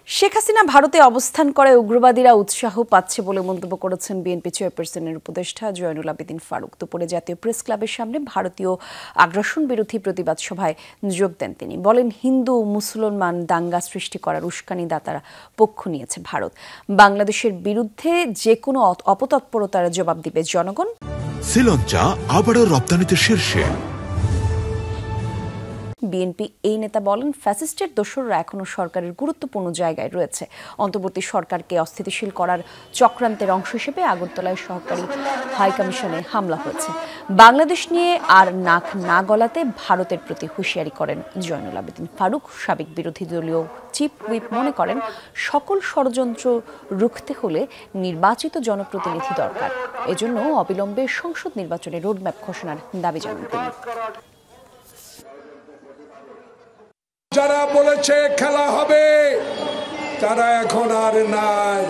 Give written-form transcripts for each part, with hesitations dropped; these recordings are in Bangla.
শেখ হাসিনা ভারতে অবস্থান করে উগ্রবাদীরা উৎসাহ পাচ্ছে বলে মন্তব্য করেছেন বিএনপি চেয়ারপারসনের উপদেষ্টা জয়নুল আবেদিন ফারুক। দুপুরে জাতীয় প্রেস ক্লাবের সামনে ভারতীয় আগ্রাসন বিরোধী প্রতিবাদ সভায় যোগ দেন তিনি। বলেন, হিন্দু মুসলমান দাঙ্গা সৃষ্টি করার উস্কানিদাতারা পক্ষ নিয়েছে ভারত। বাংলাদেশের বিরুদ্ধে যে কোনো অপতৎপরতার জবাব দিবে জনগণ। শ্রীলঙ্কা আবারও রপ্তানিতে শীর্ষে। বিএনপি এই নেতা বলেন, ফ্যাসিস্টের দোসররা এখনো সরকারের গুরুত্বপূর্ণ জায়গায় রয়েছে। অন্তর্বর্তী সরকারকে অস্থিতিশীল করার চক্রান্তের অংশ হিসেবে আগরতলায় সহকারী হাইকমিশনে হামলা হয়েছে। বাংলাদেশ নিয়ে আর নাক না গলাতে ভারতের প্রতি হুঁশিয়ারি করেন জয়নুল আবেদিন ফারুক। সাবেক বিরোধী দলীয় চিফ হুইপ মনে করেন, সকল ষড়যন্ত্র রুখতে হলে নির্বাচিত জনপ্রতিনিধি দরকার। এজন্য অবিলম্বে সংসদ নির্বাচনে রোডম্যাপ ঘোষণার দাবি জানান তিনি। যারা বলেছে খেলা হবে তারা এখন আর নাই।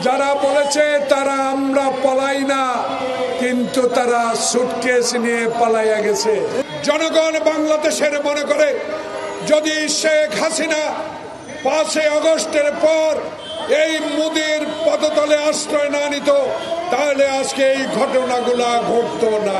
যারা বলেছে তারা আমরা পলাই না, কিন্তু তারা সুটকেস নিয়ে পালাইয়া গেছে। জনগণ বাংলাদেশের মনে করে, যদি শেখ হাসিনা 5 আগস্টের পর এই মোদির পদতলে আশ্রয় না নিত, তাহলে আজকে এই ঘটনাগুলা ঘটতো না।